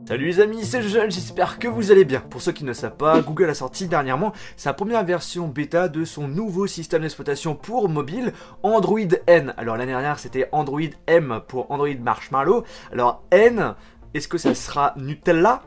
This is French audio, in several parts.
Salut les amis, c'est Joel, j'espère que vous allez bien. Pour ceux qui ne savent pas, Google a sorti dernièrement sa première version bêta de son nouveau système d'exploitation pour mobile, Android N. Alors l'année dernière c'était Android M pour Android Marshmallow. Alors N, est-ce que ça sera Nutella ?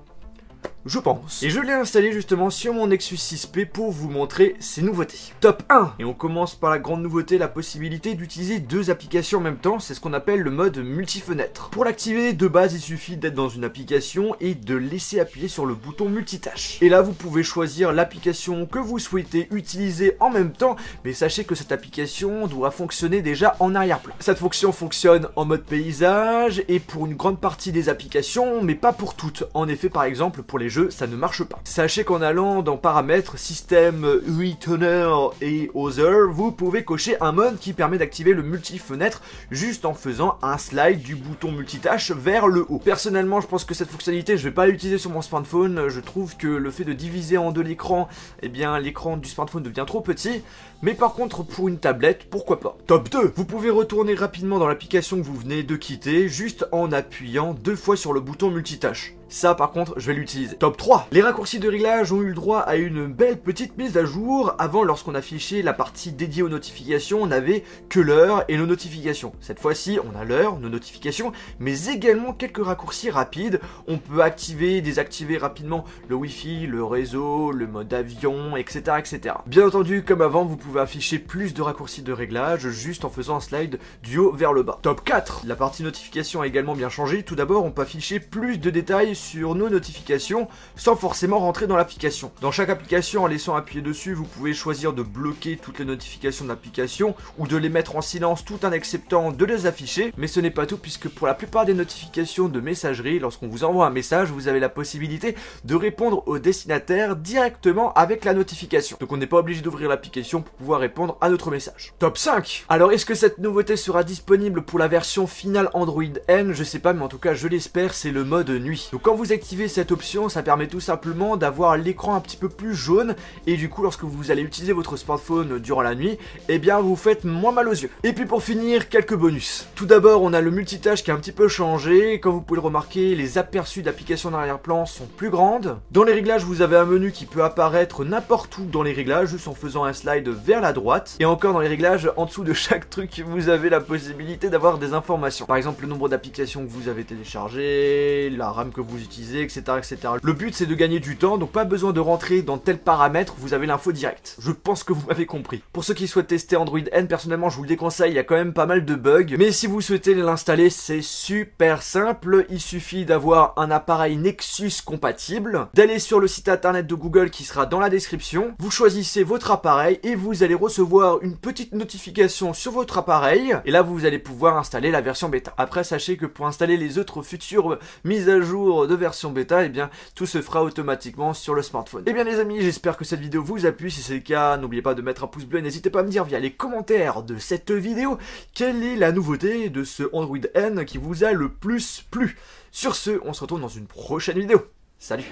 Je pense. Et je l'ai installé justement sur mon Nexus 6P pour vous montrer ses nouveautés. Top 1. Et on commence par la grande nouveauté, la possibilité d'utiliser deux applications en même temps. C'est ce qu'on appelle le mode multi-fenêtre. Pour l'activer, de base, il suffit d'être dans une application et de laisser appuyer sur le bouton multitâche. Et là, vous pouvez choisir l'application que vous souhaitez utiliser en même temps. Mais sachez que cette application doit fonctionner déjà en arrière-plan. Cette fonction fonctionne en mode paysage et pour une grande partie des applications, mais pas pour toutes. En effet, par exemple, pour les jeux, ça ne marche pas. Sachez qu'en allant dans paramètres, système, UI Tuner et Other, vous pouvez cocher un mode qui permet d'activer le multi-fenêtre juste en faisant un slide du bouton multitâche vers le haut. Personnellement, je pense que cette fonctionnalité, je vais pas l'utiliser sur mon smartphone. Je trouve que le fait de diviser en deux l'écran, eh bien l'écran du smartphone devient trop petit. Mais par contre, pour une tablette, pourquoi pas. Top 2. Vous pouvez retourner rapidement dans l'application que vous venez de quitter juste en appuyant 2 fois sur le bouton multitâche. Ça par contre je vais l'utiliser. Top 3. Les raccourcis de réglage ont eu le droit à une belle petite mise à jour. Avant, lorsqu'on affichait la partie dédiée aux notifications, on n'avait que l'heure et nos notifications. Cette fois-ci on a l'heure, nos notifications, mais également quelques raccourcis rapides. On peut activer, désactiver rapidement le wifi, le réseau, le mode avion, etc. etc. Bien entendu, comme avant, vous pouvez afficher plus de raccourcis de réglage juste en faisant un slide du haut vers le bas. Top 4. La partie notification a également bien changé. Tout d'abord, on peut afficher plus de détails sur nos notifications sans forcément rentrer dans l'application. Dans chaque application, en laissant appuyer dessus, vous pouvez choisir de bloquer toutes les notifications de l'application ou de les mettre en silence tout en acceptant de les afficher. Mais ce n'est pas tout, puisque pour la plupart des notifications de messagerie, lorsqu'on vous envoie un message, vous avez la possibilité de répondre au destinataire directement avec la notification. Donc on n'est pas obligé d'ouvrir l'application pour pouvoir répondre à notre message. Top 5. Alors est-ce que cette nouveauté sera disponible pour la version finale Android N? Je sais pas, mais en tout cas je l'espère, c'est le mode nuit. Donc quand vous activez cette option, ça permet tout simplement d'avoir l'écran un petit peu plus jaune et du coup lorsque vous allez utiliser votre smartphone durant la nuit, eh bien vous faites moins mal aux yeux. Et puis pour finir, quelques bonus. Tout d'abord, on a le multitâche qui a un petit peu changé. Comme vous pouvez le remarquer, les aperçus d'applications d'arrière-plan sont plus grandes. Dans les réglages, vous avez un menu qui peut apparaître n'importe où dans les réglages, juste en faisant un slide vers la droite. Et encore dans les réglages, en dessous de chaque truc, vous avez la possibilité d'avoir des informations. Par exemple, le nombre d'applications que vous avez téléchargées, la RAM que vous utilisez, etc., etc. Le but c'est de gagner du temps, donc pas besoin de rentrer dans tel paramètre, vous avez l'info directe. Je pense que vous m'avez compris. Pour ceux qui souhaitent tester Android N, personnellement je vous le déconseille, il y a quand même pas mal de bugs, mais si vous souhaitez l'installer, c'est super simple. Il suffit d'avoir un appareil Nexus compatible, d'aller sur le site internet de Google qui sera dans la description, vous choisissez votre appareil et vous allez recevoir une petite notification sur votre appareil, et là vous allez pouvoir installer la version bêta. Après sachez que pour installer les autres futures mises à jour de version bêta, et bien tout se fera automatiquement sur le smartphone. Et bien les amis, j'espère que cette vidéo vous a plu. Si c'est le cas, n'oubliez pas de mettre un pouce bleu, n'hésitez pas à me dire via les commentaires de cette vidéo quelle est la nouveauté de ce Android N qui vous a le plus plu. Sur ce, on se retrouve dans une prochaine vidéo. Salut!